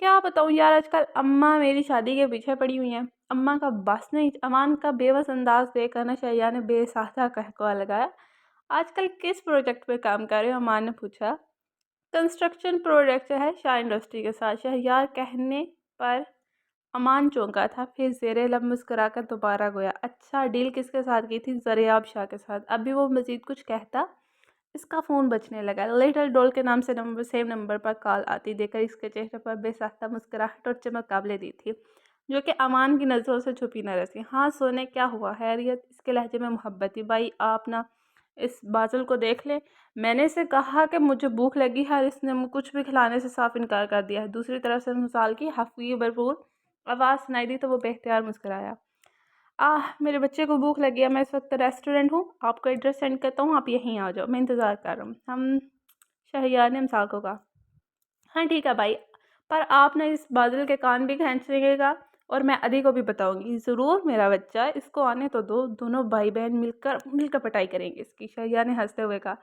کیا بتاؤں یار، آج کل اماں میری شادی کے پیچھے پڑی ہوئی ہیں، اماں کا بس نہیں، امان کا بے بس انداز دیکھ کر نا شہیا نے بے ساختہ کہکوا لگایا۔ آج کل کس پروجیکٹ پہ کام کر رہے ہو؟ امان نے پوچھا۔ کنسٹرکشن پروجیکٹ ہے شاہ انڈسٹری کے ساتھ، شہریار کہنے پر امان چونکا تھا، پھر زیر لب مسکرا کر دوبارہ گویا، اچھا ڈیل کس کے ساتھ کی تھی؟ زریاب شاہ کے ساتھ۔ ابھی وہ مزید کچھ کہتا، اس کا فون بجنے لگا۔ لٹل ڈول کے نام سے سیم نمبر پر کال آتی دیکھ کر اس کے چہرے پر بے ساختہ مسکراہٹ اور چمک قابل دی تھی، جو کہ امان کی نظروں سے چھپی نہ رہتی۔ ہاں سونے، کیا ہوا؟ خیریت؟ اس کے لہجے میں محبت تھی۔ بھائی آپ نا اس بازل کو دیکھ لیں، میں نے اسے کہا کہ مجھے بھوک لگی ہے، اس نے کچھ بھی کھلانے سے صاف انکار کر دیا ہے۔ دوسری طرف سے مثال کی حفوی بھرپور آواز سنائی دی تو وہ بے اختیار مسکرایا۔ میرے بچے کو بھوک لگی ہے، میں اس وقت ریسٹورنٹ ہوں، آپ کو ایڈریس سینڈ کرتا ہوں، آپ یہیں آ جاؤ، میں انتظار کر رہا ہوں۔ شہریار نے امسال کو کہا۔ ہاں ٹھیک ہے بھائی، پر آپ نے اس بادل کے کان بھی کھینچنے گا اور میں ادھی کو بھی بتاؤں گی۔ ضرور میرا بچہ، اس کو آنے تو دو، دونوں بھائی بہن مل کر پٹائی کریں گے اس کی، شہریار نے ہنستے ہوئے کہا۔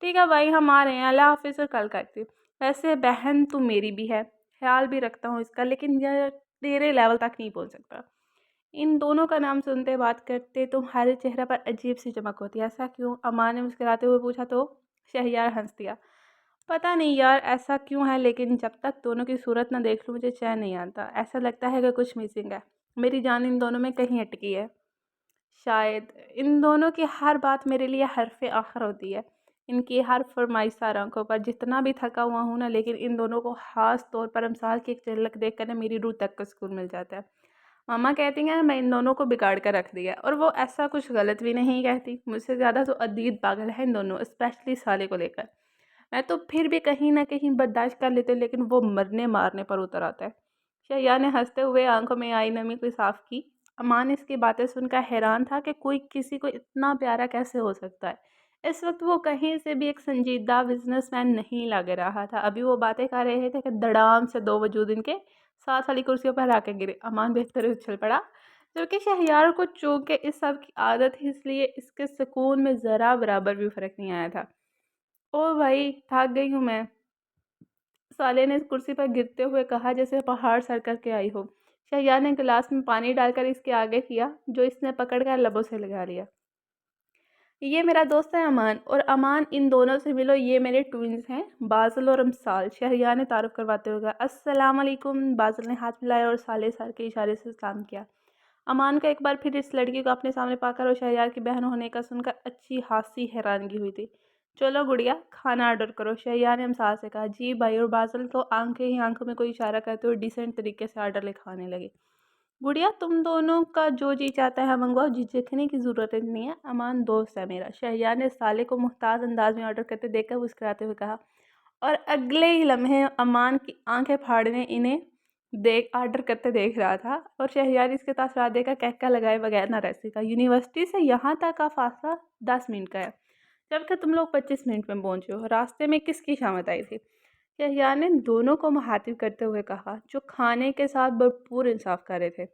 ٹھیک ہے بھائی، ہم آ رہے ہیں، اللہ حافظ، اور کل کرتی۔ ویسے بہن تو میری بھی ہے، خیال بھی رکھتا ہوں اس کا، لیکن یہ تیرے لیول تک نہیں پہنچ سکتا۔ ان دونوں کا نام سنتے بات کرتے تمہارے چہرے پر عجیب سی چمک ہوتی ہے، ایسا کیوں؟ امان نے مسکراتے ہوئے پوچھا تو شہریار ہنس دیا۔ پتہ نہیں یار ایسا کیوں ہے، لیکن جب تک دونوں کی صورت نہ دیکھ لوں مجھے چین نہیں آتا، ایسا لگتا ہے کہ کچھ مسنگ ہے، میری جان ان دونوں میں کہیں اٹکی ہے۔ شاید ان دونوں کی ہر بات میرے لیے حرف آخر ہوتی ہے، ان کی ہر فرمائش سار آنکھوں پر، جتنا بھی تھکا ہوا ہوں نا، لیکن ان دونوں کو خاص طور پر امسال کی ایک جھلک دیکھ کر میری روح تک کو سکون مل جاتا ہے۔ ماما کہتی ہیں میں ان دونوں کو بگاڑ کر رکھ دیا، اور وہ ایسا کچھ غلط بھی نہیں کہتی، مجھ سے زیادہ تو عدید پاگل ہے ان دونوں، اسپیشلی سالے کو لے کر۔ میں تو پھر بھی کہیں نہ کہیں برداشت کر لیتے، لیکن وہ مرنے مارنے پر اتر آتا ہے۔ شہیا نے ہنستے ہوئے آنکھوں میں آئی نمی کو صاف کی۔ امان اس کی باتیں سن کر حیران تھا کہ کوئی کسی کو اتنا پیارا کیسے ہو سکتا ہے۔ اس وقت وہ کہیں سے بھی ایک سنجیدہ بزنس مین نہیں لگ رہا تھا، ابھی وہ باتیں کر رہے تھے کہ دڑام سے دو وجود ان کے ساتھ والی کرسیوں پر آ کے گرے۔ امان بہتر اچھل پڑا، جبکہ شہریار کو چونکہ اس سب کی عادت ہے، اس لیے اس کے سکون میں ذرا برابر بھی فرق نہیں آیا تھا۔ او بھائی تھک گئی ہوں میں، سالے نے کرسی پر گرتے ہوئے کہا جیسے پہاڑ سر کر کے آئی ہو۔ شہریار نے گلاس میں پانی ڈال کر اس کے آگے کیا، جو اس نے پکڑ کر لبوں سے لگا لیا۔ یہ میرا دوست ہے امان، اور امان ان دونوں سے ملو، یہ میرے ٹوئنز ہیں بازل اور امسال، شہریار نے تعارف کرواتے ہوئے کہا۔ السلام علیکم، بازل نے ہاتھ ملایا اور سالے سر کے اشارے سے سلام کیا۔ امان کا ایک بار پھر اس لڑکی کو اپنے سامنے پا کر اور شہریار کی بہن ہونے کا سن کر اچھی خاصی حیرانگی ہوئی تھی۔ چلو گڑیا کھانا آرڈر کرو، شہریار نے امسال سے کہا۔ جی بھائی، اور بازل تو آنکھیں ہی آنکھوں میں کوئی اشارہ کرتے ہوئے ڈیسنٹ طریقے سے آرڈر لکھوانے لگے۔ گڑیا تم دونوں کا جو جی چاہتا ہے منگواؤ، جھجکنے کی ضرورت نہیں ہے، امان دوست ہے میرا، شہریار نے سالے کو محتاط انداز میں آرڈر کرتے دیکھ کر مسکراتے ہوئے کہا، اور اگلے ہی لمحے امان کی آنکھیں پھاڑنے انہیں آرڈر کرتے دیکھ رہا تھا، اور شہریار اس کے تاثرات دے کر کہکا لگائے بغیر نہ رہ سکا۔ یونیورسٹی سے یہاں تک کا فاصلہ 10 منٹ کا ہے، جبکہ تم لوگ 25 منٹ میں پہنچے ہو، راستے میں کس کی شامت آئی تھی؟ شہریار نے دونوں کو مخاطب کرتے ہوئے کہا، جو کھانے کے ساتھ بھرپور انصاف کر رہے تھے۔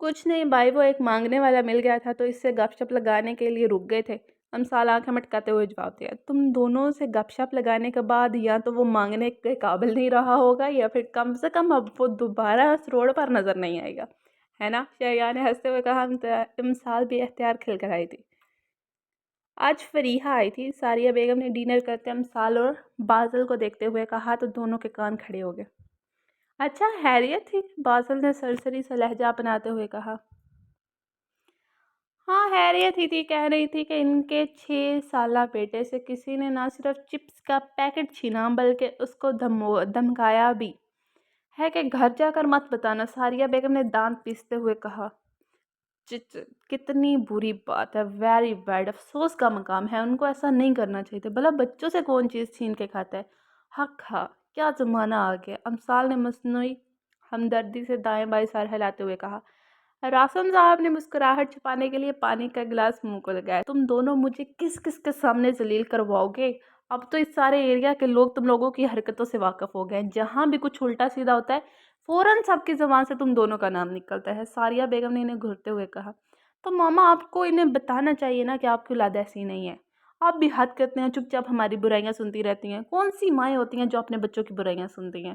کچھ نہیں بھائی، وہ ایک مانگنے والا مل گیا تھا تو اس سے گپ شپ لگانے کے لیے رک گئے تھے، امسال آنکھیں مٹکاتے ہوئے جواب دیا۔ تم دونوں سے گپ شپ لگانے کے بعد یا تو وہ مانگنے کے قابل نہیں رہا ہوگا، یا پھر کم سے کم اب وہ دوبارہ اس روڈ پر نظر نہیں آئے گا، ہے نا؟ شہریار نے ہنستے ہوئے کہا۔ امسال بھی اختیار کھل کر آئی تھی۔ آج فریحہ آئی تھی، ساریہ بیگم نے ڈنر کرتے امسال اور بازل کو دیکھتے ہوئے کہا تو دونوں کے کان کھڑے ہو گئے۔ اچھا خیریت تھی؟ بازل نے سرسری سا لہجہ اپناتے ہوئے کہا۔ ہاں خیریت ہی تھی، کہہ رہی تھی کہ ان کے 6 سالہ بیٹے سے کسی نے نہ صرف چپس کا پیکٹ چھینا بلکہ اس کو دھمکایا بھی ہے کہ گھر جا کر مت بتانا، ساریہ بیگم نے دانت پیستے ہوئے کہا۔ کتنی بری بات ہے، ویری بیڈ، افسوس کا مقام ہے، ان کو ایسا نہیں کرنا چاہیے، بھلا بچوں سے کون چیز چھین کے کھاتا ہے؟ حق ہاں، کیا زمانہ آ گیا، امسال نے مصنوعی ہمدردی سے دائیں بائیں سر ہلاتے ہوئے کہا۔ راسم صاحب نے مسکراہٹ چھپانے کے لیے پانی کا گلاس منہ کو لگایا۔ تم دونوں مجھے کس کس کے سامنے ذلیل کرواؤ گے؟ اب تو اس سارے ایریا کے لوگ تم لوگوں کی حرکتوں سے واقف ہو گئے ہیں، جہاں بھی کچھ الٹا سیدھا ہوتا ہے فوراً سب کی زبان سے تم دونوں کا نام نکلتا ہے، ساریہ بیگم نے انہیں گھرتے ہوئے کہا۔ تو ماما آپ کو انہیں بتانا چاہیے نا کہ آپ کی اولاد ایسی نہیں ہے، آپ بھی حد کرتے ہیں، چپ چاپ ہماری برائیاں سنتی رہتی ہیں، کون سی مائیں ہوتی ہیں جو اپنے بچوں کی برائیاں سنتی ہیں؟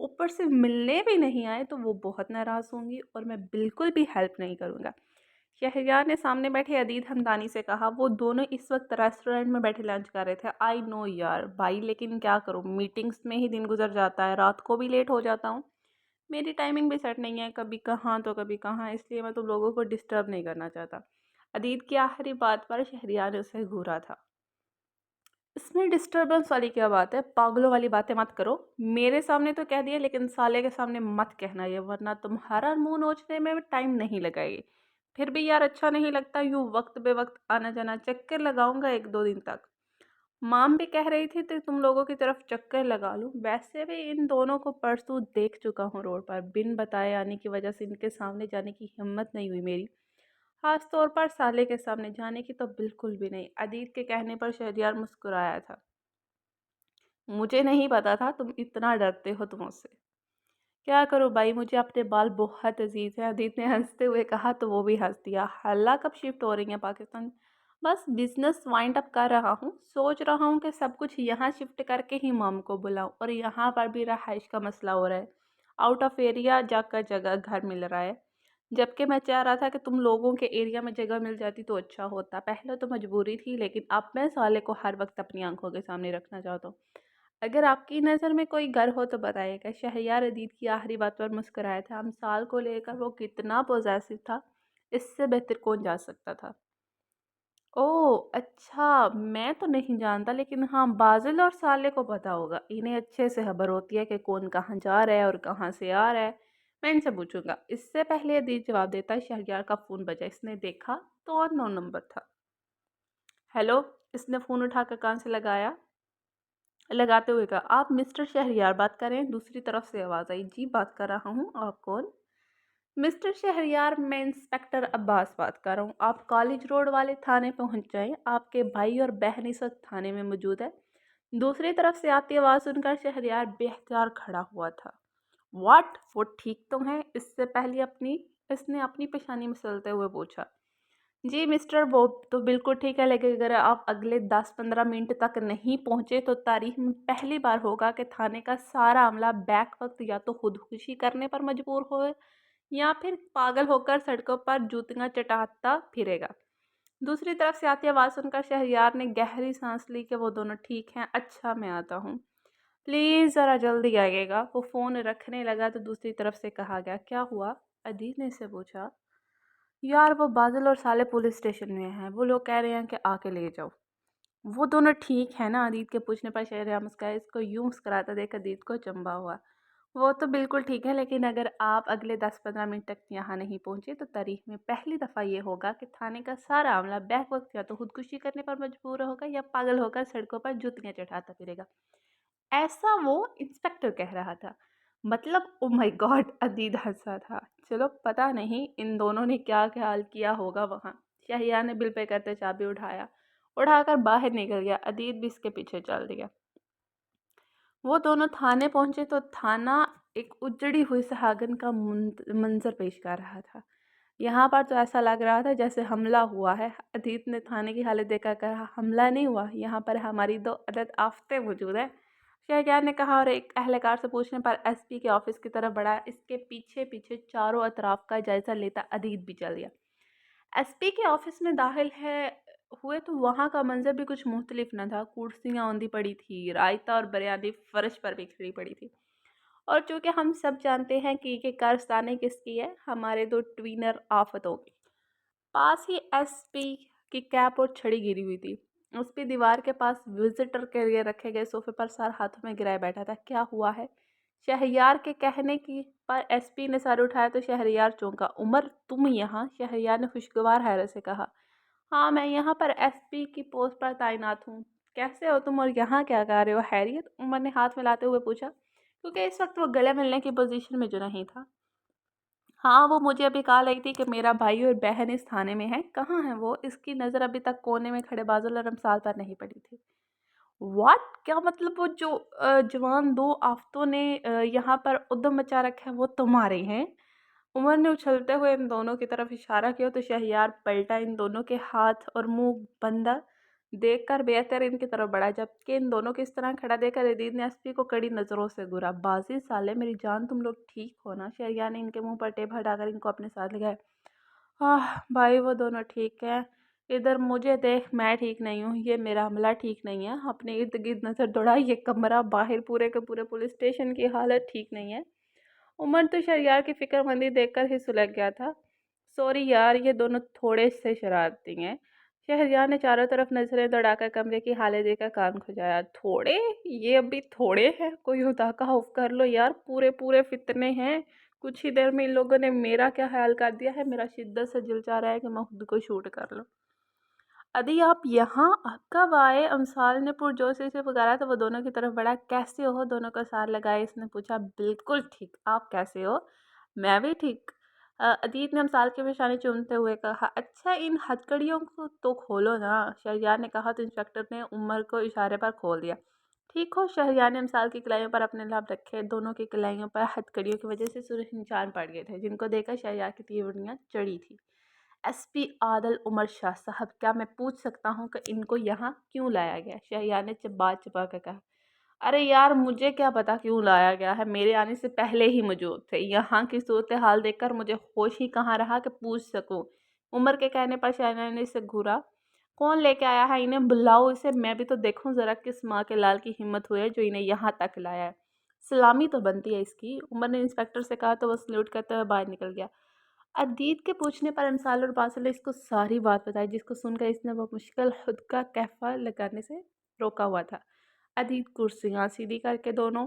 اوپر سے ملنے بھی نہیں آئے تو وہ بہت ناراض ہوں گی اور میں بالکل بھی ہیلپ نہیں کروں گا۔ شہریار نے سامنے بیٹھے عدید ہمدانی سے کہا۔ وہ دونوں اس وقت ریسٹورنٹ میں بیٹھے لنچ کر رہے تھے۔ آئی نو یار بھائی، لیکن کیا کروں، میٹنگز میں ہی دن گزر جاتا ہے، رات کو بھی لیٹ ہو جاتا ہوں، میری ٹائمنگ بھی سیٹ نہیں ہے، کبھی کہاں تو کبھی کہاں، اس لیے میں تم لوگوں کو ڈسٹرب نہیں کرنا چاہتا۔ عدید کی آخری بات پر شہریار نے اسے گھورا تھا۔ اس میں ڈسٹربنس والی کیا بات ہے؟ پاگلوں والی باتیں مت کرو، میرے سامنے تو کہہ دیا لیکن سالے کے سامنے مت کہنا یہ، ورنہ تمہارا منہ نوچنے میں ٹائم نہیں لگائے گی۔ پھر بھی یار اچھا نہیں لگتا یوں وقت بے وقت آنا جانا، چکر لگاؤں گا 1-2 دن تک۔ مام بھی کہہ رہی تھی تو تم لوگوں کی طرف چکر لگا لوں، ویسے بھی ان دونوں کو پرسوں دیکھ چکا ہوں روڈ پر، بن بتائے آنے کی وجہ سے ان کے سامنے جانے کی ہمت نہیں ہوئی میری، خاص طور پر سالے کے سامنے جانے کی تو بالکل بھی نہیں۔ عدید کے کہنے پر شہریار مسکرایا تھا۔ مجھے نہیں پتا تھا تم اتنا ڈرتے ہو تم سے۔ کیا کروں بھائی، مجھے اپنے بال بہت عزیز ہیں، عدید نے ہنستے ہوئے کہا تو وہ بھی ہنس دیا۔ حالہ کب شفٹ ہو رہی ہیں پاکستان؟ بس بزنس وائنڈ اپ کر رہا ہوں، سوچ رہا ہوں کہ سب کچھ یہاں شفٹ کر کے ہی مام کو بلاؤں، اور یہاں پر بھی رہائش کا مسئلہ ہو رہا ہے، آؤٹ آف ایریا جا کر جگہ گھر مل رہا ہے، جبکہ میں چاہ رہا تھا کہ تم لوگوں کے ایریا میں جگہ مل جاتی تو اچھا ہوتا، پہلے تو مجبوری تھی لیکن اب میں سالے کو ہر وقت اپنی آنکھوں کے سامنے رکھنا چاہتا ہوں۔ اگر آپ کی نظر میں کوئی گھر ہو تو بتائیے گا۔ شہریار عدید کی آخری بات پر مسکرایا تھا۔ امثال کو لے کر وہ کتنا پوزیسو تھا، اس سے بہتر کون جا سکتا تھا؟ اوہ اچھا، میں تو نہیں جانتا، لیکن ہاں بازل اور سالے کو پتا ہوگا، انہیں اچھے سے خبر ہوتی ہے کہ کون کہاں جا رہا ہے اور کہاں سے آ رہا ہے، میں ان سے پوچھوں گا۔ اس سے پہلے عدید جواب دیتا شہریار کا فون بجا، اس نے دیکھا تو ان نون نمبر تھا۔ ہیلو، اس نے فون اٹھا کر کان سے لگاتے ہوئے کہا۔ آپ مسٹر شہریار بات کر رہے ہیں؟ دوسری طرف سے آواز آئی۔ جی بات کر رہا ہوں، آپ کون؟ مسٹر شہریار، میں انسپیکٹر عباس بات کر رہا ہوں، آپ کالج روڈ والے تھانے پہنچ جائیں، آپ کے بھائی اور بہن اس وقت تھانے میں موجود ہے۔ دوسری طرف سے آتی آواز سن کر شہریار بے اختیار کھڑا ہوا تھا۔ واٹ؟ وہ ٹھیک تو ہیں؟ اس نے اپنی پیشانی مسلتے ہوئے پوچھا۔ جی مسٹر، وہ تو بالکل ٹھیک ہے، لیکن اگر آپ اگلے 10-15 منٹ تک نہیں پہنچے تو تاریخ میں پہلی بار ہوگا کہ تھانے کا سارا عملہ بیک وقت یا تو خودکشی کرنے پر مجبور ہوئے یا پھر پاگل ہو کر سڑکوں پر جوتیاں چٹاتا پھرے گا۔ دوسری طرف سے آتی آواز سن کر شہریار نے گہری سانس لی کہ وہ دونوں ٹھیک ہیں، اچھا میں آتا ہوں، پلیز ذرا جلدی آئیے گا۔ وہ فون رکھنے لگا تو دوسری طرف سے کہا گیا۔ کیا ہوا؟ عدید نے اسے پوچھا۔ یار وہ بادل اور سالے پولیس اسٹیشن میں ہیں، وہ لوگ کہہ رہے ہیں کہ آ کے لے جاؤ۔ وہ دونوں ٹھیک ہے نا؟ عدید کے پوچھنے پر شہریار مسکرایا۔ اس کو یوں مسکراتا دیکھ عدید کو چنبا ہوا۔ وہ تو بالکل ٹھیک ہے، لیکن اگر آپ اگلے 10-15 منٹ تک یہاں نہیں پہنچے تو تاریخ میں پہلی دفعہ یہ ہوگا کہ تھانے کا سارا عملہ بیک وقت یا تو خودکشی کرنے پر مجبور ہوگا یا پاگل ہو کر سڑکوں پر جوتیاں چڑھاتا پھرے گا۔ ایسا وہ انسپیکٹر کہہ رہا تھا۔ مطلب او مائی گاڈ، عدید ہنسا تھا۔ چلو پتہ نہیں ان دونوں نے کیا خیال کیا ہوگا وہاں۔ شہریار نے بل پے کرتے چابی اٹھا کر باہر نکل گیا، عدید بھی اس کے پیچھے چل دیا۔ وہ دونوں تھانے پہنچے تو تھانہ ایک اجڑی ہوئی سہاگن کا منظر پیش کر رہا تھا۔ یہاں پر تو ایسا لگ رہا تھا جیسے حملہ ہوا ہے۔ عدید نے تھانے کی حالت دیکھ کر کہا، حملہ نہیں ہوا، یہاں پر ہماری 2 عدد آفتیں موجود ہیں، شہریار نے کہا، اور ایک اہلکار سے پوچھنے پر ایس پی کے آفس کی طرف بڑھا۔ اس کے پیچھے پیچھے چاروں اطراف کا جائزہ لیتا عدید بھی چل گیا۔ ایس پی کے آفس میں داخل ہوئے تو وہاں کا منظر بھی کچھ مختلف نہ تھا۔ کرسیاں اوندھی پڑی تھی، رائتا اور بریانی فرش پر بکھری پڑی تھی، اور چونکہ ہم سب جانتے ہیں کہ یہ کارستانی کس کی ہے، ہمارے 2 ٹوینر آفتوں کی۔ پاس ہی ایس پی کی کیپ اور چھڑی گری ہوئی تھی۔ اس پہ دیوار کے پاس وزٹر کے لیے رکھے گئے صوفے پر سر ہاتھوں میں گرائے بیٹھا تھا۔ کیا ہوا ہے؟ شہریار کے کہنے کی پر ایس پی نے سر اٹھایا تو شہریار چونکا۔ عمر تم یہاں؟ شہریار نے خوشگوار حیرت سے کہا۔ ہاں میں یہاں پر ایس پی کی پوسٹ پر تعینات ہوں۔ کیسے ہو تم اور یہاں کیا کر رہے ہو؟ خیریت؟ عمر نے ہاتھ ملاتے ہوئے پوچھا، کیونکہ اس وقت وہ گلے ملنے کی پوزیشن میں جو نہیں تھا۔ ہاں وہ مجھے ابھی کہا رہی تھی کہ میرا بھائی اور بہن اس تھانے میں ہیں۔ کہاں ہیں وہ؟ اس کی نظر ابھی تک کونے میں کھڑے بازل اور امثال پر نہیں پڑی تھی۔ واٹ؟ کیا مطلب وہ جو جوان 2 آفتوں نے یہاں پر ادھم مچا رکھا ہے وہ تمہارے ہیں؟ عمر نے اچھلتے ہوئے ان دونوں کی طرف اشارہ کیا تو شہریار پلٹا۔ ان دونوں کے ہاتھ اور منہ بندہ دیکھ کر بہتر ان کی طرف بڑھا، جبکہ ان دونوں کو اس طرح کھڑا دیکھ کر عدید نے ایس پی کو کڑی نظروں سے گھورا۔ بازی سالے میری جان، تم لوگ ٹھیک ہو نا؟ شہریار نے ان کے منہ پر ٹیپ ہٹا کر ان کو اپنے ساتھ لگایا۔ بھائی وہ دونوں ٹھیک ہے، ادھر مجھے دیکھ، میں ٹھیک نہیں ہوں، یہ میرا عملہ ٹھیک نہیں ہے۔ اپنے ارد گرد نظر دوڑا، یہ کمرہ، باہر پورے کے پورے پولیس اسٹیشن کی حالت ٹھیک نہیں ہے۔ عمر تو شہریار کی فکر مندی دیکھ کر ہی سلگ گیا تھا۔ سوری یار، یہ دونوں تھوڑے سے شرارتی ہیں۔ شہریار نے چاروں طرف نظریں دوڑا کر کمرے کی حالت دیکھ کر کان کھجایا۔ تھوڑے؟ یہ ابھی تھوڑے ہیں؟ کوئی خدا کا خوف کر لو یار، پورے پورے فتنے ہیں۔ کچھ ہی دیر میں ان لوگوں نے میرا کیا حال کر دیا ہے، میرا شدت سے دل چاہ رہا ہے کہ میں خود کو شوٹ کر لوں۔ ادی آپ یہاں، آپ کب آئے؟ امثال نے پرجوشی سے پکارا تو وہ دونوں کی طرف بڑھا۔ کیسے ہو؟ دونوں کو ساتھ لگائے اس نے پوچھا۔ بالکل ٹھیک، آپ کیسے ہو؟ میں بھی ٹھیک، ادیت نے امثال کی پیشانی چومتے ہوئے کہا۔ اچھا ان ہتھکڑیوں کو تو کھولو نا، شہریار نے کہا تو انسپکٹر نے عمر کو اشارے پر کھول دیا۔ ٹھیک ہو؟ شہریار نے امثال کی کلائیوں پر اپنے لب رکھے۔ دونوں کی کلائیوں پر ہتھکڑیوں کی وجہ سے سرخ نشان پڑ گئے تھے، جن کو دیکھ کر شہریار کی تیوریاں چڑھی تھی۔ ایس پی عادل عمر شاہ صاحب، کیا میں پوچھ سکتا ہوں کہ ان کو یہاں کیوں لایا گیا؟ شہریار نے بات چپا کر کہا۔ ارے یار مجھے کیا پتا کیوں لایا گیا ہے، میرے آنے سے پہلے ہی موجود تھے۔ یہاں کی صورتحال دیکھ کر مجھے ہوش ہی کہاں رہا کہ پوچھ سکوں۔ عمر کے کہنے پر شہریار نے اسے گھورا۔ کون لے کے آیا ہے انہیں؟ بلاؤ اسے، میں بھی تو دیکھوں ذرا کس ماں کے لال کی ہمت ہوئی ہے جو انہیں یہاں تک لایا ہے۔ سلامی تو بنتی ہے اس کی، عمر نے انسپکٹر سے کہا تو وہ سلیوٹ کرتے ہوئے باہر نکل گیا۔ ادیت کے پوچھنے پر امثال اور باسل نے اس کو ساری بات بتائی، جس کو سن کر اس نے بمشکل خود کا کہفہ لگانے سے روکا ہوا تھا۔ ادیت کرسیاں سیدھی کر کے دونوں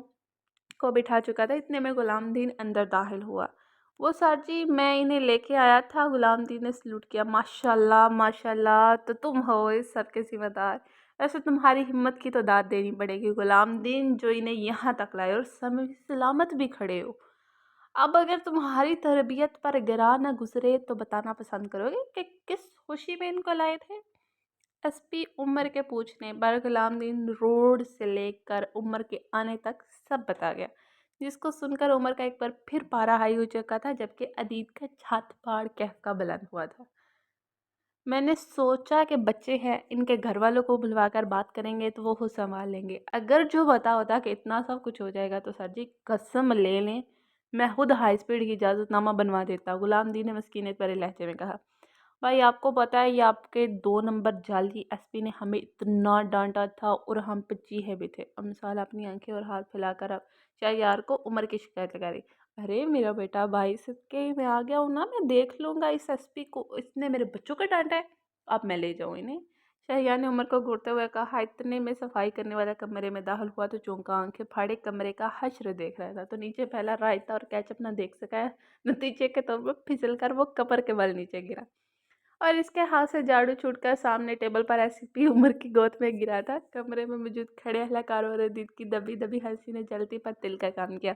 کو بٹھا چکا تھا، اتنے میں غلام دین اندر داخل ہوا۔ وہ سر جی، میں انہیں لے کے آیا تھا۔ غلام دین نے سلوٹ کیا۔ ماشاءاللہ ماشاءاللہ، تو تم ہو اس سب کے ذمہ دار۔ ویسے تمہاری ہمت کی تو داد دینی پڑے گی غلام دین، جو انہیں یہاں تک لائے اور سلامت بھی کھڑے ہو۔ اب اگر تمہاری تربیت پر گراں نہ گزرے تو بتانا پسند کرو گے کہ کس خوشی میں ان کو لائے تھے؟ ایس پی عمر کے پوچھنے پر غلام دین روڈ سے لے کر عمر کے آنے تک سب بتا گیا، جس کو سن کر عمر کا ایک بار پھر پارا ہائی ہو چکا تھا، جبکہ ادیت کا چھات پاڑ کہکا بلند ہوا تھا۔ میں نے سوچا کہ بچے ہیں، ان کے گھر والوں کو بلوا کر بات کریں گے تو وہ خود سنبھال لیں گے۔ اگر جو بتا ہوتا کہ اتنا سب کچھ ہو جائے گا تو سر جی قسم لے لیں میں خود ہائی سپیڈ کی اجازت نامہ بنوا دیتا، غلام دین نے مسکینت بھرے لہجے میں کہا۔ بھائی آپ کو پتا ہے یہ آپ کے 2 نمبر جعلی ایس پی نے ہمیں اتنا ڈانٹا تھا اور ہم پہ چیخے بھی تھے۔ امثال اپنی آنکھیں اور ہاتھ پھیلا کر اب شہریار کو عمر کی شکایت لگا رہی۔ ارے میرا بیٹا بھائی صدقے میں آ گیا ہوں نا، میں دیکھ لوں گا اس ایس پی کو، اس نے میرے بچوں کا ڈانٹا ہے، اب میں لے جاؤں انہیں۔ شہریار نے عمر کو گھورتے ہوئے کہا۔ اتنے میں صفائی کرنے والا کمرے میں داخل ہوا تو چونکا، آنکھیں پھاڑے کمرے کا حشر دیکھ رہا تھا، تو نیچے پھیلا رائتا اور کیچپ نہ دیکھ سکا، نتیجے کے طور پر پھسل کر وہ کمر کے بل نیچے گرا اور اس کے ہاتھ سے جھاڑو چھوٹ کر سامنے ٹیبل پر ایس پی عمر کی گود میں گرا تھا۔ کمرے میں موجود کھڑے اہلکاروں اور ادیت کی دبی دبی ہنسی نے جلتی پر تل کا کام کیا۔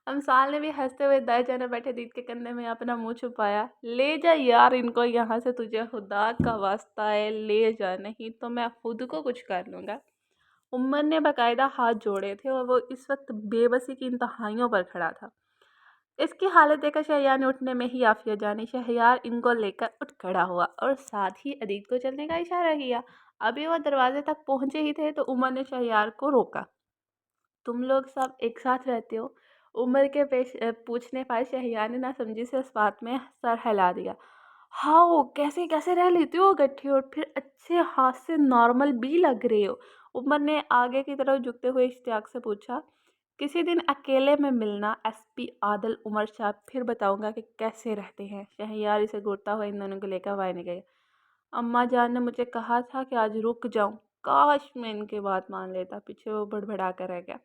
امثال نے بھی ہنستے ہوئے دائیں جانے بیٹھے ادیت کے کندھے میں اپنا منہ چھپایا۔ لے جا یار ان کو یہاں سے، تجھے خدا کا واسطہ ہے لے جا، نہیں تو میں خود کو کچھ کر لوں گا۔ عمر نے باقاعدہ ہاتھ جوڑے تھے اور وہ اس وقت بے بسی کی انتہائیوں پر کھڑا تھا۔ اس کی حالت دیکھ کر شہریار نے اٹھنے میں ہی عافیہ جانی۔ شہریار ان کو لے کر اٹھ کھڑا ہوا اور ساتھ ہی ادیت کو چلنے کا اشارہ کیا۔ ابھی وہ دروازے تک پہنچے ہی تھے تو عمر نے شہریار کو روکا۔ تم لوگ سب ایک ساتھ رہتے ہو؟ عمر کے پوچھنے پر شہریار نے نہ سمجھی سے اس بات میں سر ہلا دیا۔ ہاؤ، کیسے کیسے رہ لیتے ہو گٹھی، اور پھر اچھے ہاتھ سے نارمل بھی لگ رہے ہو؟ عمر نے آگے کی طرف جھکتے ہوئے اشتیاق سے پوچھا۔ کسی دن اکیلے میں ملنا ایس پی عادل عمر شاہ، پھر بتاؤں گا کہ کیسے رہتے ہیں۔ شہریار اسے گھورتا ہوا ان دونوں کو لے کر باہر نکل گیا۔ اماں جان نے مجھے کہا تھا کہ آج رک جاؤں، کاش میں ان کی بات مان لیتا۔ پیچھے وہ بڑبڑا کر رہ گیا۔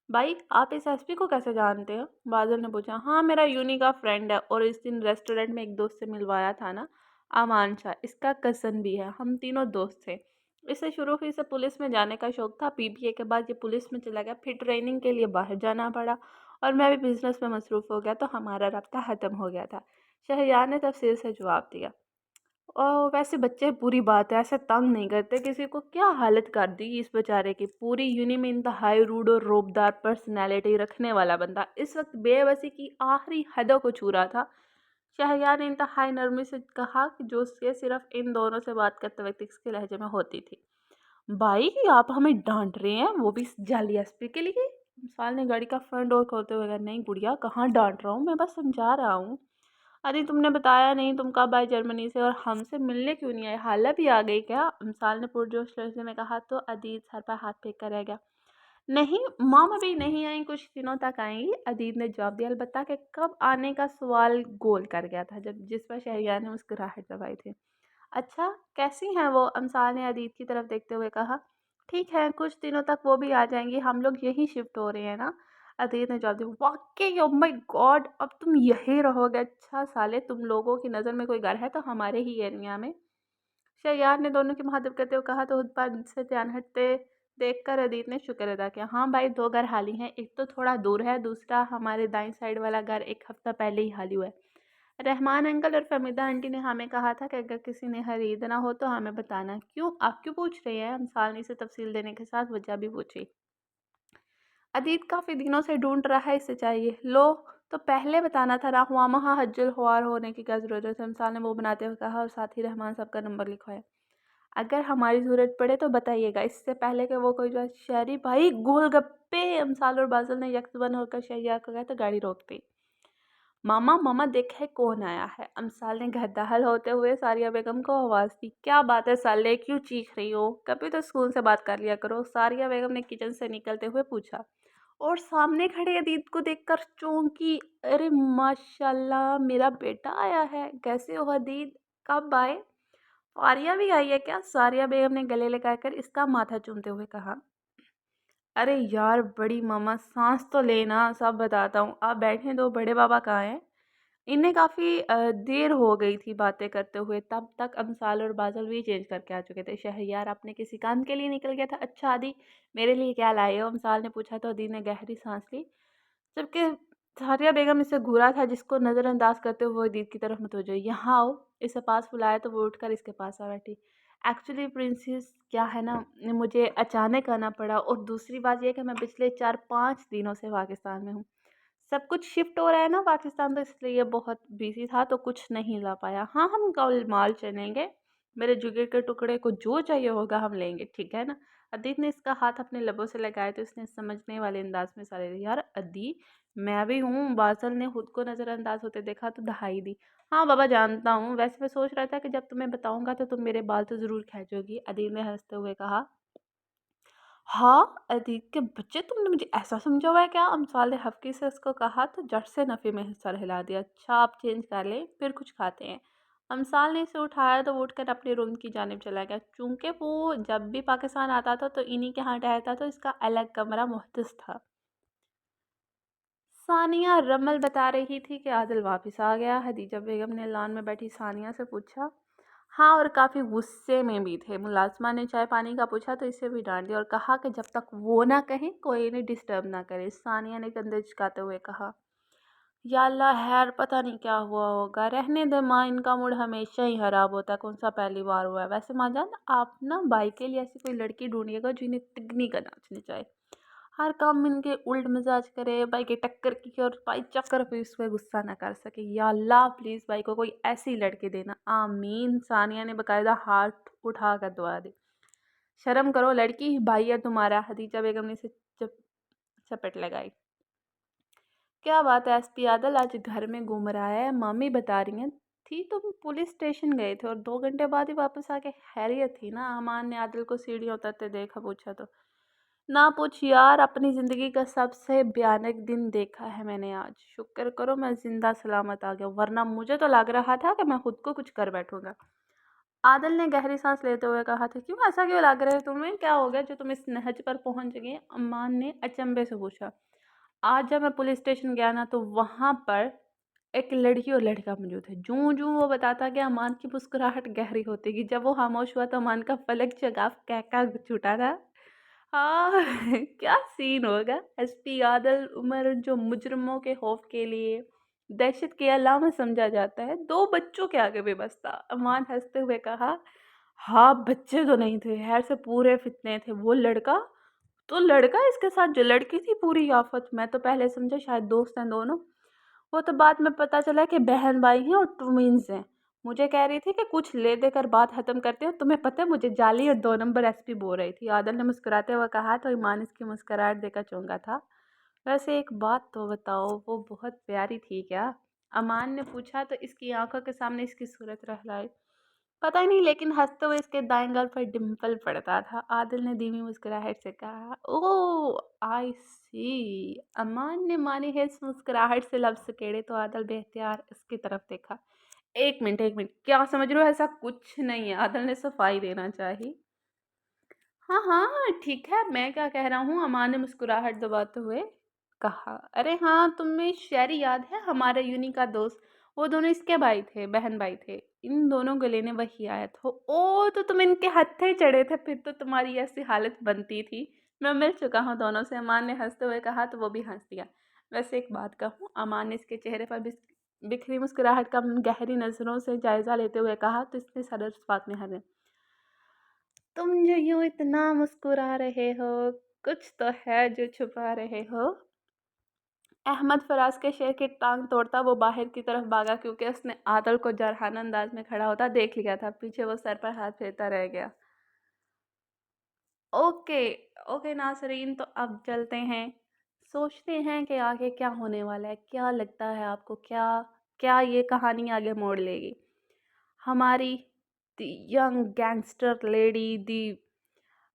بھائی آپ اس ایس پی کو کیسے جانتے ہو؟ بازل نے پوچھا۔ ہاں میرا یونی کا فرینڈ ہے، اور اس دن ریسٹورنٹ میں ایک دوست سے ملوایا تھا نا، امان شاہ، اس کا کزن بھی ہے، ہم تینوں دوست تھے۔ اسے شروع ہی سے پولیس میں جانے کا شوق تھا، پی بی اے کے بعد یہ پولیس میں چلا گیا، پھر ٹریننگ کے لیے باہر جانا پڑا اور میں بھی بزنس میں مصروف ہو گیا تو ہمارا رابطہ ختم ہو گیا تھا۔ شہریار نے تفصیل سے جواب دیا۔ ویسے بچے پوری بات ہے، ایسے تنگ نہیں کرتے کسی کو، کیا حالت کر دی اس بیچارے کی، پوری یونی میں انتہائی روڈ اور روبدار پرسنالٹی رکھنے والا بندہ اس وقت بے بسی کی آخری حدوں کو چھو رہا تھا۔ شہریار نے انتہائی نرمی سے کہا کہ جو اس کے صرف ان دونوں سے بات کرتے وقت اس کے لہجے میں ہوتی تھی۔ بھائی آپ ہمیں ڈانٹ رہے ہیں وہ بھی جعلی ایس پی کے لیے؟ امسال نے گاڑی کا فرنٹ ڈور کھولتے ہوئے کہا، نہیں گڑیا کہاں ڈانٹ رہا ہوں، میں بس سمجھا رہا ہوں۔ ارے تم نے بتایا نہیں تم کب آئے جرمنی سے، اور ہم سے ملنے کیوں نہیں آئے، حالہ بھی آ گئی کیا؟ امسال نے پرجوش لہجے میں کہا تو عدید سر پر ہاتھ پھینک کر رہ گیا۔ نہیں مام ابھی نہیں آئیں، کچھ دنوں تک آئیں گی، عدید نے جواب دیا، البتہ کہ کب آنے کا سوال گول کر گیا تھا جس پر شہریار نے مسکراہٹ دبائی تھی۔ اچھا کیسی ہیں وہ؟ امسال نے عدید کی طرف دیکھتے ہوئے کہا۔ ٹھیک ہے کچھ دنوں تک وہ بھی آ جائیں گی، ہم لوگ یہی شفٹ ہو رہے ہیں نا؟ عدید نے جواب دیا۔ واقعی او مائی گاڈ، اب تم یہی رہو گے؟ اچھا سالے تم لوگوں کی نظر میں کوئی گھر ہے تو ہمارے ہی ایریا میں۔ شہریار نے دونوں کی مخاطب کرتے ہوئے کہا تو خود پر سے دھیان ہٹتے دیکھ کر عدید نے شکر ادا کیا۔ ہاں بھائی دو گھر خالی ہیں، ایک تو تھوڑا دور ہے، دوسرا ہمارے دائیں سائڈ والا گھر ایک ہفتہ پہلے ہی خالی ہوا ہے۔ رحمان انکل اور فہمیدہ آنٹی نے ہمیں کہا تھا کہ اگر کسی نے خریدنا ہو تو ہمیں بتانا۔ کیوں آپ کیوں پوچھ رہے ہیں؟ امسال نے اسے تفصیل دینے کے ساتھ وجہ بھی پوچھی۔ عدید کافی دنوں سے ڈھونڈ رہا ہے، اسے چاہیے۔ لو تو پہلے بتانا تھا نا، ہوا مہا حجل خوار ہونے کی کیا ضرورت ہے؟ امسال نے وہ بناتے ہوئے کہا اور ساتھ ہی رحمان صاحب کا نمبر لکھوایا۔ اگر ہماری ضرورت پڑے تو بتائیے گا، اس سے پہلے کہ وہ کوئی جو شہری بھائی گول گپے، امسال اور بازل نے یکسبن ہو کر شہریار کو کہا تو گاڑی روک دی۔ ماما ماما دیکھے کون آیا ہے؟ امسال نے گھردہل ہوتے ہوئے ساریہ بیگم کو آواز دی۔ کیا بات ہے سالے، کیوں چیخ رہی ہو؟ کبھی تو سکون سے بات کر لیا کرو، ساریہ بیگم نے کچن سے نکلتے ہوئے پوچھا اور سامنے کھڑے عدید کو دیکھ کر چونکی۔ ارے ماشاءاللہ میرا بیٹا آیا ہے، کیسے ہو عدید؟ کب آئے؟ فاریہ بھی آئی ہے کیا؟ ساریہ بیگم نے گلے لگا کر اس کا ماتھا چومتے ہوئے کہا۔ ارے یار بڑی ماما سانس تو لینا، سب بتاتا ہوں، آپ بیٹھیں، دو بڑے بابا کہاں ہیں؟ انہیں کافی دیر ہو گئی تھی باتیں کرتے ہوئے، تب تک امسال اور بازل بھی چینج کر کے آ چکے تھے۔ شہریار اپنے کسی کام کے لیے نکل گیا تھا۔ اچھا عدی میرے لیے کیا لائے ہو؟ امسال نے پوچھا تو عدی نے گہری سانس لی، جبکہ ساریہ بیگم اسے گھورا تھا جس کو نظر انداز کرتے ہوئے عدید کی طرف متوجہ ہوئی۔ یہاں آؤ، اسے پاس بلایا تو وہ اٹھ کر اس کے پاس آ بیٹھی۔ ایکچولی پرنسس کیا ہے نا، مجھے اچانک آنا پڑا، اور دوسری بات یہ کہ میں پچھلے 4-5 دنوں سے پاکستان میں ہوں، سب کچھ شفٹ ہو رہا ہے نا پاکستان، تو اس لیے یہ بہت بیزی تھا تو کچھ نہیں لا پایا۔ ہاں ہم کل مال چلیں گے، میرے جگر کے ٹکڑے کو جو چاہیے ہوگا ہم لیں گے، ٹھیک ہے نا؟ عدید نے اس کا ہاتھ اپنے لبوں سے لگائے تو اس نے سمجھنے والے انداز میں سارے دی۔ یار عدی میں بھی ہوں، بازل نے خود کو نظر انداز ہوتے دیکھا تو دہائی دی۔ ہاں بابا جانتا ہوں، ویسے میں سوچ رہا تھا کہ جب تمہیں بتاؤں گا تو تم میرے بال تو ضرور کھینچو گی، عدید نے ہنستے ہوئے کہا۔ ہاں عدید کے بچے، تم نے مجھے ایسا سمجھا ہوا ہے کیا؟ امسال نے حفقی سے اس کو کہا تو جٹ سے نفی میں سر ہلا دیا۔ اچھا آپ چینج کر لیں، پھر کچھ کھاتے ہیں۔ امسال نے اسے اٹھایا تو وہ اٹھ کر اپنے روم کی جانب چلا گیا، چونکہ وہ جب بھی پاکستان آتا تھا تو انہی کے ہاں ٹھہرتا تو اس کا الگ کمرہ محتس تھا۔ ثانیہ رمل بتا رہی تھی کہ عادل واپس آ گیا۔ خدیجہ بیگم نے لان میں بیٹھی ثانیہ سے پوچھا۔ ہاں، اور کافی غصے میں بھی تھے۔ ملازمہ نے چائے پانی کا پوچھا تو اسے بھی ڈانٹ دیا اور کہا کہ جب تک وہ نہ کہیں کوئی انہیں ڈسٹرب نہ کرے۔ ثانیہ نے کندھے جھکاتے ہوئے کہا، یا اللہ خیر، پتہ نہیں کیا ہوا ہوگا، رہنے دے ماں، ان کا موڈ ہمیشہ ہی خراب ہوتا ہے، کون سا پہلی بار ہوا ہے؟ ویسے ماں جان آپ نا بھائی کے لیے ایسی کوئی لڑکی ڈھونڈیے گا جنہیں تگنی کا ناچنے چاہے، ہر کام میں ان کے الٹ مزاج کرے، بھائی کے ٹکر کی اور بھائی چکر پہ اس پہ غصہ نہ کر سکے۔ یا اللہ پلیز بھائی کو کوئی ایسی لڑکی دینا، آمین۔ ثانیہ نے باقاعدہ ہاتھ اٹھا کر دعا دی۔ شرم کرو لڑکی، بھائی ہے تمہارا، خدیجہ بیگم نے اسے چپٹ لگائی۔ کیا بات ہے ایس پی عادل آج گھر میں گھوم رہا ہے؟ مامی بتا رہی ہیں تھی تم پولیس اسٹیشن گئے تھے اور 2 گھنٹے بعد ہی واپس آ کے خیریت تھی نا؟ امان نے عادل کو سیڑھیاں اترتے دیکھا پوچھا تو۔ نہ پوچھ یار، اپنی زندگی کا سب سے بھیانک دن دیکھا ہے میں نے آج، شکر کرو میں زندہ سلامت آ گیا، ورنہ مجھے تو لگ رہا تھا کہ میں خود کو کچھ کر بیٹھوں گا۔ عادل نے گہری سانس لیتے ہوئے کہا تھا، کیوں ایسا کیوں لگ رہا ہے تمہیں؟ کیا ہو گیا جو تم اس نہج پر پہنچ گئی؟ امان نے اچنبے سے پوچھا۔ آج جب میں پولیس اسٹیشن گیا نا تو وہاں پر ایک لڑکی اور لڑکا موجود ہے۔ جوں وہ بتاتا کہ امان کی مسکراہٹ گہری ہوتی گئی، جب وہ خاموش ہوا تو امان کا فلک چگاف کہہ چھوٹا تھا۔ ہاں کیا سین ہوگا؟ ایس پی عادل عمر جو مجرموں کے خوف کے لیے دہشت کی علامت سمجھا جاتا ہے، 2 بچوں کے آگے بے بس تھا۔ امان ہنستے ہوئے کہا، ہاں بچے تو نہیں تھے، خیر سے پورے فتنے تھے۔ وہ لڑکا تو لڑکا اس کے ساتھ جو لڑکی تھی پوری آفت، میں تو پہلے سمجھا شاید دوست ہیں دونوں، وہ تو بعد میں پتہ چلا کہ بہن بھائی ہیں اور ٹوینز ہیں۔ مجھے کہہ رہی تھی کہ کچھ لے دے کر بات ختم کرتے ہو، تمہیں پتہ ہے مجھے جعلی اور 2 نمبر ایس پی بول رہی تھی۔ عادل نے مسکراتے ہوئے کہا تو ایمان اس کی مسکراہٹ دیکھ کر چونکا تھا۔ ویسے ایک بات تو بتاؤ، وہ بہت پیاری تھی کیا؟ امان نے پوچھا تو اس کی آنکھوں کے سامنے اس کی صورت رہ لائی۔ پتہ ہی نہیں، لیکن ہنستے ہوئے اس کے دائیں گال پر ڈمپل پڑتا تھا۔ عادل نے دھیمی مسکراہٹ سے کہا، اوہ آئی سی۔ امان نے مانی ہے اس مسکراہٹ سے لفظ کیڑے تو عادل بے اختیار اس کی طرف دیکھا۔ ایک منٹ کیا سمجھ رہے ہو؟ ایسا کچھ نہیں ہے، عادل نے صفائی دینا چاہی۔ ہاں ہاں ٹھیک ہے، میں کیا کہہ رہا ہوں، امان نے مسکراہٹ دباتے ہوئے کہا۔ ارے ہاں، تمہیں شعری یاد ہے، ہمارے یونی کا دوست، وہ دونوں اس کے بھائی تھے، بہن بھائی تھے، ان دونوں کو لینے وہی آیا تھا۔ او تو تم ان کے ہتھے چڑھے تھے، پھر تو تمہاری ایسی حالت بنتی تھی۔ میں مل چکا ہوں دونوں سے، امان نے ہنستے ہوئے کہا تو وہ بھی ہنس دیا۔ ویسے ایک بات کہوں، امان نے اس کے چہرے پر بکھری مسکراہٹ کا گہری نظروں سے جائزہ لیتے ہوئے کہا تو اس نے سر بات میں ہنسے۔ تم جو یوں اتنا مسکرا رہے ہو، کچھ تو ہے جو چھپا رہے ہو۔ احمد فراز کے شعر کی ٹانگ توڑتا وہ باہر کی طرف بھاگا کیونکہ اس نے عادل کو جرحانہ انداز میں کھڑا ہوتا دیکھ لیا تھا۔ پیچھے وہ سر پر ہاتھ پھیرتا رہ گیا۔ اوکے ناظرین، تو اب چلتے ہیں، سوچتے ہیں کہ آگے کیا ہونے والا ہے۔ کیا لگتا ہے آپ کو، کیا یہ کہانی آگے موڑ لے گی؟ ہماری دی young gangster lady, the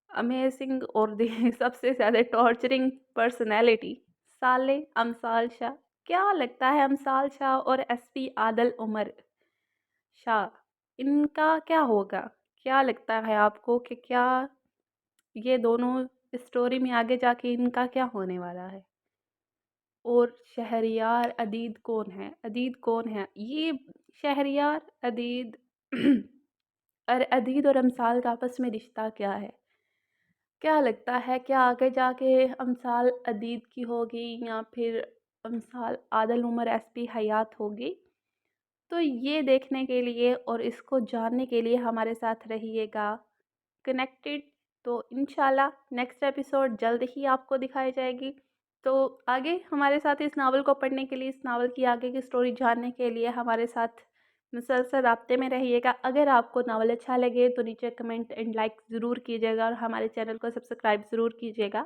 amazing اور دی سب سے زیادہ ٹارچرنگ پرسنالٹی صالح امثال شاہ، کیا لگتا ہے امثال شاہ اور ایس پی عادل عمر شاہ، ان کا کیا ہوگا؟ کیا لگتا ہے آپ کو کہ کیا یہ دونوں اسٹوری میں آگے جا کے ان کا کیا ہونے والا ہے؟ اور شہریار عدید کون ہے؟ یہ شہریار عدید عدید اور امثال کا آپس میں رشتہ کیا ہے؟ کیا لگتا ہے کیا آگے جا کے امثال عدید کی ہوگی یا پھر امثال عادل عمر ایس پی حیات ہوگی؟ تو یہ دیکھنے کے لیے اور اس کو جاننے کے لیے ہمارے ساتھ رہیے گا کنیکٹڈ۔ تو انشاءاللہ نیکسٹ ایپیسوڈ جلد ہی آپ کو دکھائی جائے گی۔ تو آگے ہمارے ساتھ اس ناول کو پڑھنے کے لیے، اس ناول کی آگے کی سٹوری جاننے کے لیے ہمارے ساتھ مسلسل رابطے میں رہیے گا۔ اگر آپ کو ناول اچھا لگے تو نیچے کمنٹ اینڈ لائک ضرور کیجیے گا اور ہمارے چینل کو سبسکرائب ضرور کیجیے گا۔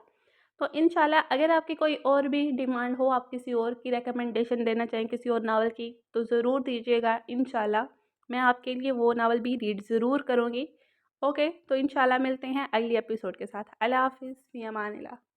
تو انشاءاللہ اگر آپ کی کوئی اور بھی ڈیمانڈ ہو، آپ کسی اور کی ریکمنڈیشن دینا چاہیں کسی اور ناول کی، تو ضرور دیجیے گا۔ انشاءاللہ میں آپ کے لیے وہ ناول بھی ریڈ ضرور کروں گی۔ اوکے، تو انشاءاللہ ملتے ہیں اگلی ایپیسوڈ کے ساتھ۔ اللہ حافظ، فی امان اللہ۔